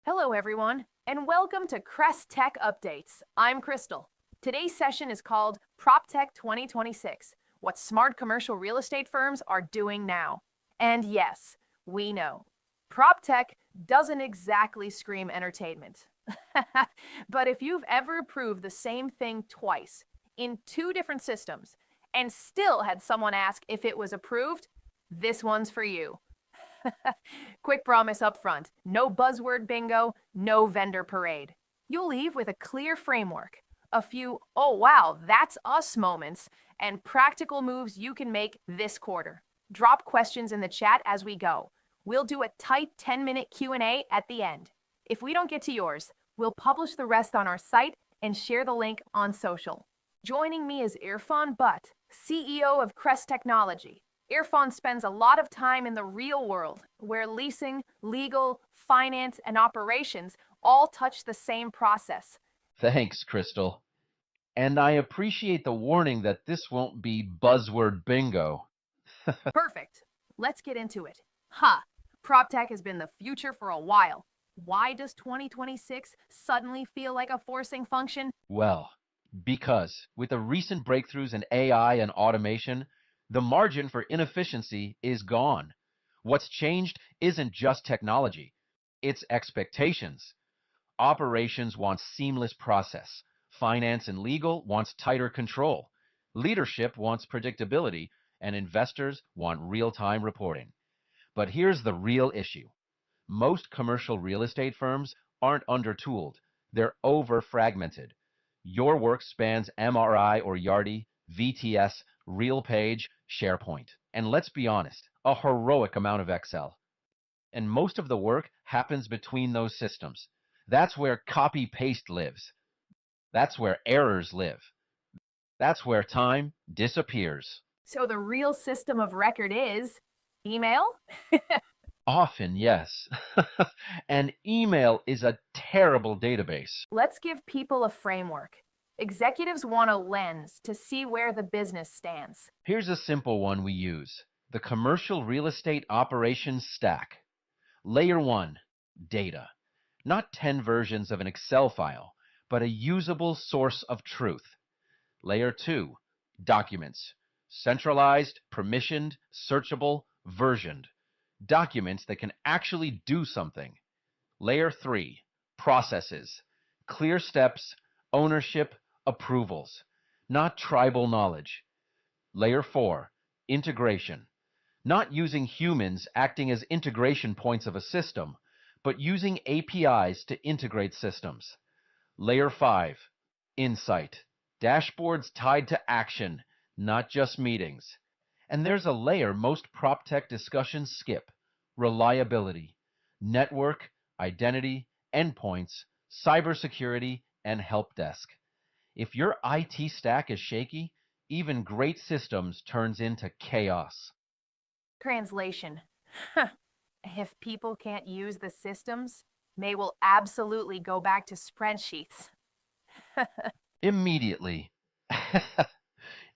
Hello, everyone, and welcome to Crest Tech Updates. I'm Crystal. Today's session is called PropTech 2026, What Smart Commercial Real Estate Firms Are Doing Now. And yes, we know, PropTech doesn't exactly scream entertainment. But if you've ever approved the same thing twice in two different systems and still had someone ask if it was approved, this one's for you. Quick promise up front, no buzzword bingo, no vendor parade. You'll leave with a clear framework, a few, oh wow, that's us moments, and practical moves you can make this quarter. Drop questions in the chat as we go. We'll do a tight 10-minute Q&A at the end. If we don't get to yours, we'll publish the rest on our site and share the link on social. Joining me is Irfan Butt, CEO of Crest Technology. Irfan spends a lot of time in the real world, where leasing, legal, finance, and operations all touch the same process. Thanks, Crystal. And I appreciate the warning that this won't be buzzword bingo. Perfect. Let's get into it. PropTech has been the future for a while. Why does 2026 suddenly feel like a forcing function? Well, because with the recent breakthroughs in AI and automation, the margin for inefficiency is gone. What's changed isn't just technology, it's expectations. Operations wants seamless process. Finance and legal wants tighter control. Leadership wants predictability, and investors want real-time reporting. But here's the real issue. Most commercial real estate firms aren't undertooled. They're over-fragmented. Your work spans MRI or Yardi, VTS, RealPage, SharePoint, and let's be honest, a heroic amount of Excel. And most of the work happens between those systems. That's where copy-paste lives. That's where errors live. That's where time disappears. So the real system of record is email? Often, yes. And email is a terrible database. Let's give people a framework. Executives want a lens to see where the business stands. Here's a simple one we use. The Commercial Real Estate Operations Stack. Layer 1, data. Not 10 versions of an Excel file, but a usable source of truth. Layer 2, documents. Centralized, permissioned, searchable, versioned. Documents that can actually do something. Layer 3, processes. Clear steps, ownership, approvals. Not tribal knowledge. Layer 4, integration. Not using humans acting as integration points of a system, but using APIs to integrate systems. Layer 5, insight. Dashboards tied to action, not just meetings. And there's a layer most PropTech discussions skip: reliability, network, identity, endpoints, cybersecurity, and help desk. If your IT stack is shaky, even great systems turns into chaos. Translation. If people can't use the systems, they will absolutely go back to spreadsheets. Immediately.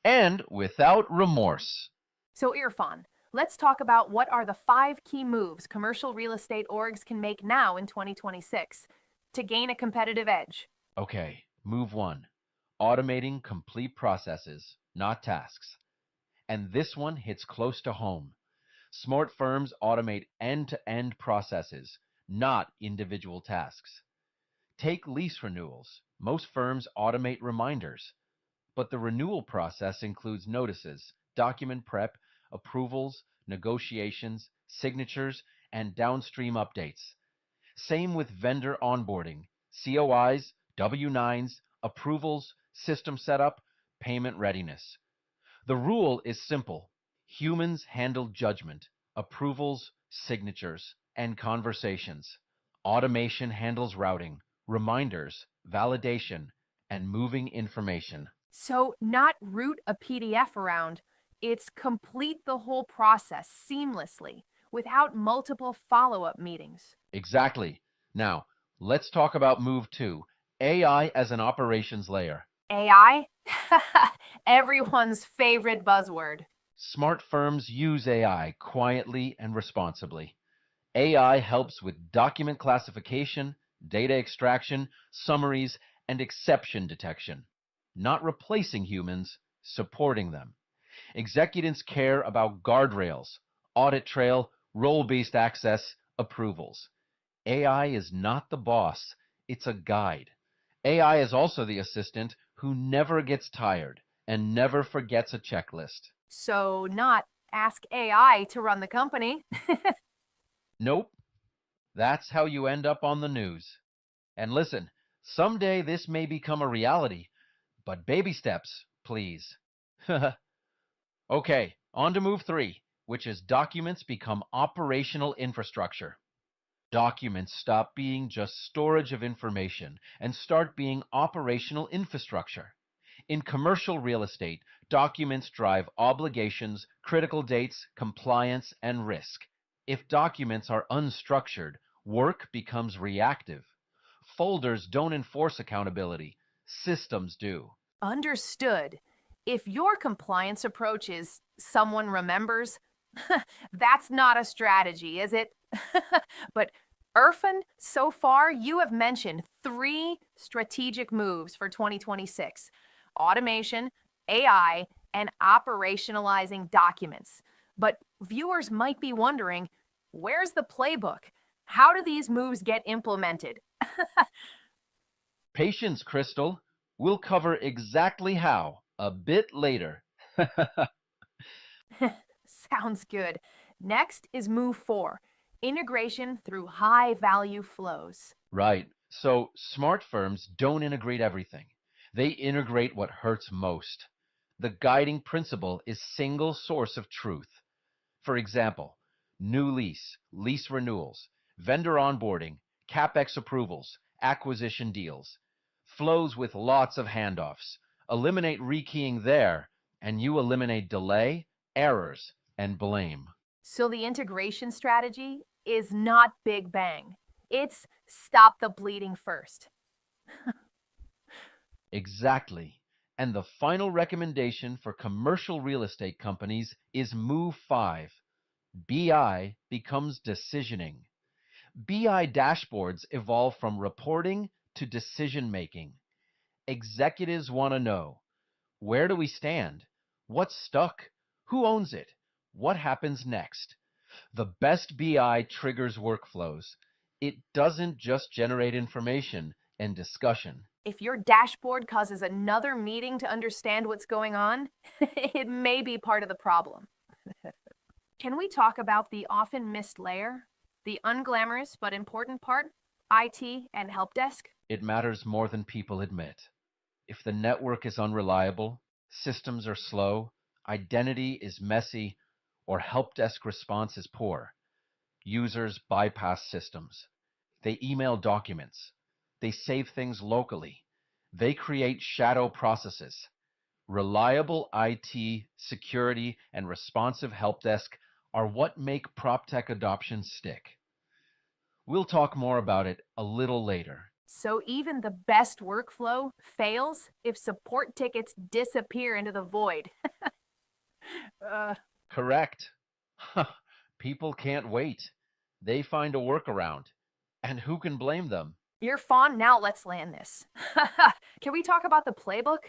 And without remorse. So, Irfan, let's talk about what are the 5 key moves commercial real estate orgs can make now in 2026 to gain a competitive edge. Okay, move 1. Automating complete processes, not tasks. And this one hits close to home. Smart firms automate end-to-end processes, not individual tasks. Take lease renewals. Most firms automate reminders, but the renewal process includes notices, document prep, approvals, negotiations, signatures, and downstream updates. Same with vendor onboarding, COIs, W-9s, approvals, system setup, payment readiness. The rule is simple. Humans handle judgment, approvals, signatures, and conversations. Automation handles routing, reminders, validation, and moving information. So, not route a PDF around, it's complete the whole process seamlessly without multiple follow up meetings. Exactly. Now, let's talk about move 2, AI as an operations layer. AI? Everyone's favorite buzzword. Smart firms use AI quietly and responsibly. AI helps with document classification, data extraction, summaries, and exception detection. Not replacing humans, supporting them. Executives care about guardrails, audit trail, role-based access, approvals. AI is not the boss, it's a guide. AI is also the assistant who never gets tired and never forgets a checklist. So, not ask AI to run the company. Nope, that's how you end up on the news. And listen, someday this may become a reality, but baby steps, please. Okay, on to move 3, which is documents become operational infrastructure. Documents stop being just storage of information and start being operational infrastructure. In commercial real estate, documents drive obligations, critical dates, compliance, and risk. If documents are unstructured, work becomes reactive. Folders don't enforce accountability, systems do. Understood. If your compliance approach is someone remembers, that's not a strategy, is it? But Irfan, so far you have mentioned 3 strategic moves for 2026: automation, AI, and operationalizing documents. But viewers might be wondering, where's the playbook? How do these moves get implemented? Patience, Crystal. We'll cover exactly how a bit later. Sounds good. Next is move 4: integration through high value flows. Right. So smart firms don't integrate everything. They integrate what hurts most. The guiding principle is single source of truth. For example, new lease, lease renewals, vendor onboarding, CapEx approvals, acquisition deals. Flows with lots of handoffs. Eliminate rekeying there, and you eliminate delay, errors, and blame. So the integration strategy is not big bang. It's stop the bleeding first. Exactly. And the final recommendation for commercial real estate companies is Move 5. BI becomes decisioning. BI dashboards evolve from reporting to decision making. Executives want to know, where do we stand? What's stuck? Who owns it? What happens next? The best BI triggers workflows. It doesn't just generate information and discussion. If your dashboard causes another meeting to understand what's going on, it may be part of the problem. Can we talk about the often missed layer? The unglamorous but important part? IT and help desk? It matters more than people admit. If the network is unreliable, systems are slow, identity is messy, or help desk response is poor, users bypass systems. They email documents. They save things locally. They create shadow processes. Reliable IT, security, and responsive help desk are what make PropTech adoption stick. We'll talk more about it a little later. So even the best workflow fails if support tickets disappear into the void. uh, Correct. People can't wait. They find a workaround. And who can blame them? you're fond, now let's land this. Can we talk about the playbook?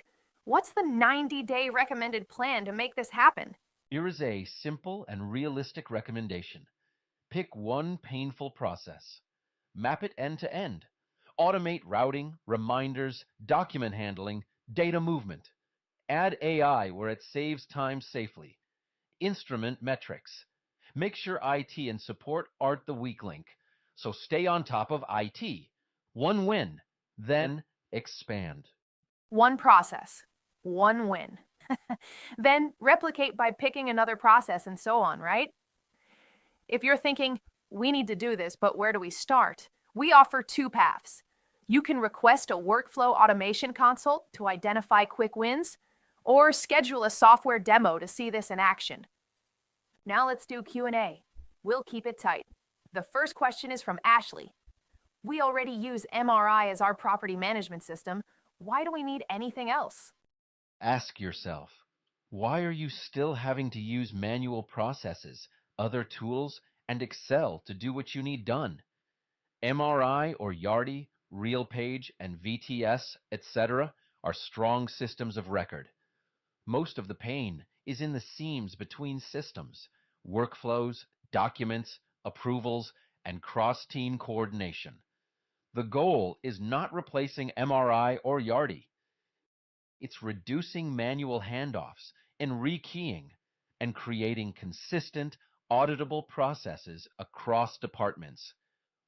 What's the 90-day recommended plan to make this happen? Here is a simple and realistic recommendation. Pick one painful process. Map it end to end. Automate routing, reminders, document handling, data movement. Add AI where it saves time safely. Instrument metrics. Make sure IT and support aren't the weak link. So stay on top of IT. One win. Then expand. One process, one win. Then replicate by picking another process and so on, right? If you're thinking, we need to do this, but where do we start? We offer 2 paths. You can request a workflow automation consult to identify quick wins, or schedule a software demo to see this in action. Now let's do Q&A. We'll keep it tight. The first question is from Ashley. We already use MRI as our property management system. Why do we need anything else? Ask yourself, why are you still having to use manual processes, other tools, and Excel to do what you need done. MRI or Yardi, RealPage, and VTS, etc., are strong systems of record. Most of the pain is in the seams between systems, workflows, documents, approvals, and cross-team coordination. The goal is not replacing MRI or Yardi. It's reducing manual handoffs and rekeying and creating consistent, auditable processes across departments.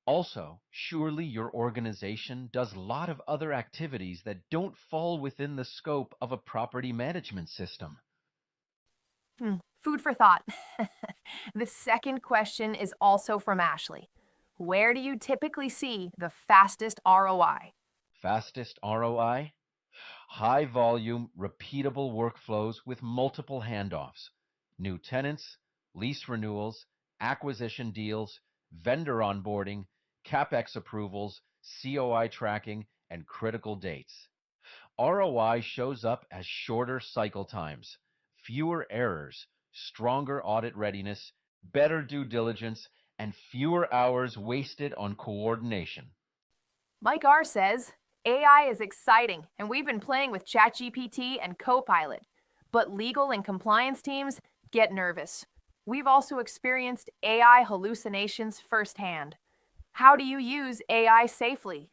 Also, surely your organization does a lot of other activities that don't fall within the scope of a property management system. Food for thought. The second question is also from Ashley. Where do you typically see the fastest ROI? Fastest ROI? High volume, repeatable workflows with multiple handoffs. New tenants, lease renewals, acquisition deals, vendor onboarding, CapEx approvals, COI tracking, and critical dates. ROI shows up as shorter cycle times, fewer errors, stronger audit readiness, better due diligence, and fewer hours wasted on coordination. Mike R says, AI is exciting, and we've been playing with ChatGPT and Copilot, but legal and compliance teams get nervous. We've also experienced AI hallucinations firsthand. How do you use AI safely?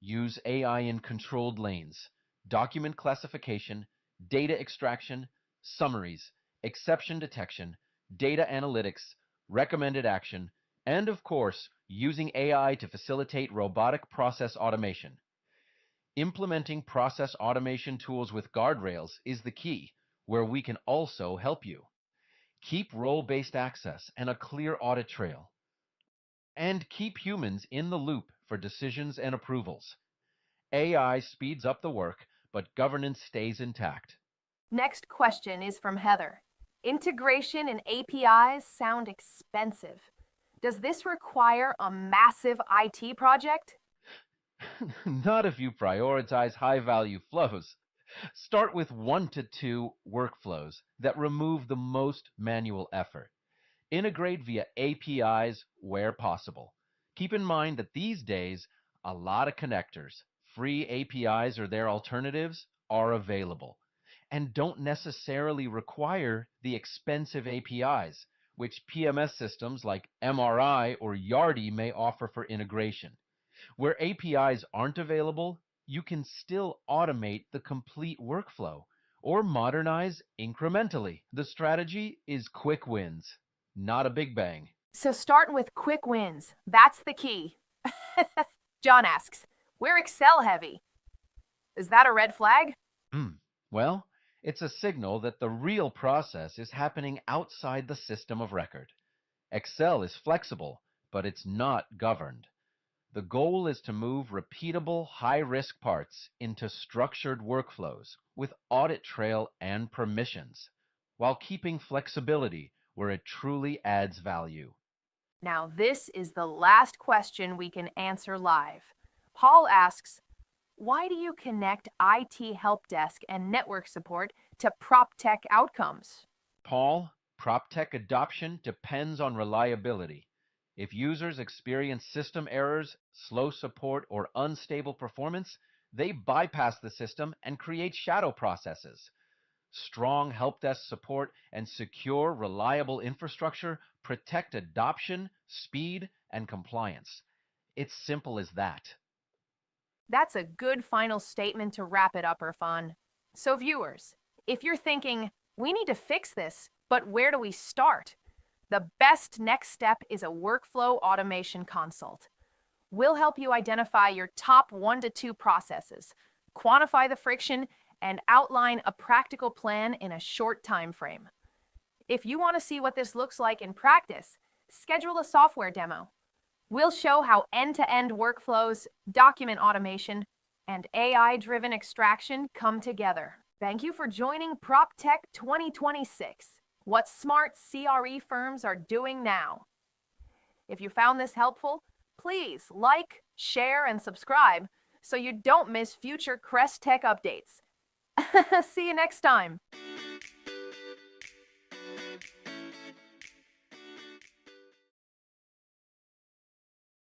Use AI in controlled lanes, document classification, data extraction, summaries, exception detection, data analytics, recommended action, and of course, using AI to facilitate robotic process automation. Implementing process automation tools with guardrails is the key, where we can also help you. Keep role-based access and a clear audit trail. And keep humans in the loop for decisions and approvals. AI speeds up the work, but governance stays intact. Next question is from Heather. Integration and APIs sound expensive. Does this require a massive IT project? Not if you prioritize high-value flows. Start with 1 to 2 workflows that remove the most manual effort. Integrate via APIs where possible. Keep in mind that these days, a lot of connectors, free APIs or their alternatives, are available and don't necessarily require the expensive APIs, which PMS systems like MRI or Yardi may offer for integration. Where APIs aren't available, you can still automate the complete workflow or modernize incrementally. The strategy is quick wins, not a big bang. So start with quick wins. That's the key. John asks, we're Excel heavy. Is that a red flag? Well, it's a signal that the real process is happening outside the system of record. Excel is flexible, but it's not governed. The goal is to move repeatable, high-risk parts into structured workflows with audit trail and permissions, while keeping flexibility where it truly adds value. Now, this is the last question we can answer live. Paul asks, why do you connect IT help desk and network support to PropTech outcomes? Paul, PropTech adoption depends on reliability. If users experience system errors, slow support, or unstable performance, they bypass the system and create shadow processes. Strong help desk support and secure, reliable infrastructure protect adoption, speed, and compliance. It's simple as that. That's a good final statement to wrap it up, Irfan. So viewers, if you're thinking, we need to fix this, but where do we start? The best next step is a workflow automation consult. We'll help you identify your top 1 to 2 processes, quantify the friction, and outline a practical plan in a short time frame. If you want to see what this looks like in practice, schedule a software demo. We'll show how end-to-end workflows, document automation, and AI-driven extraction come together. Thank you for joining PropTech 2026, what smart CRE firms are doing now. If you found this helpful, please like, share, and subscribe so you don't miss future Crest Tech updates. See you next time.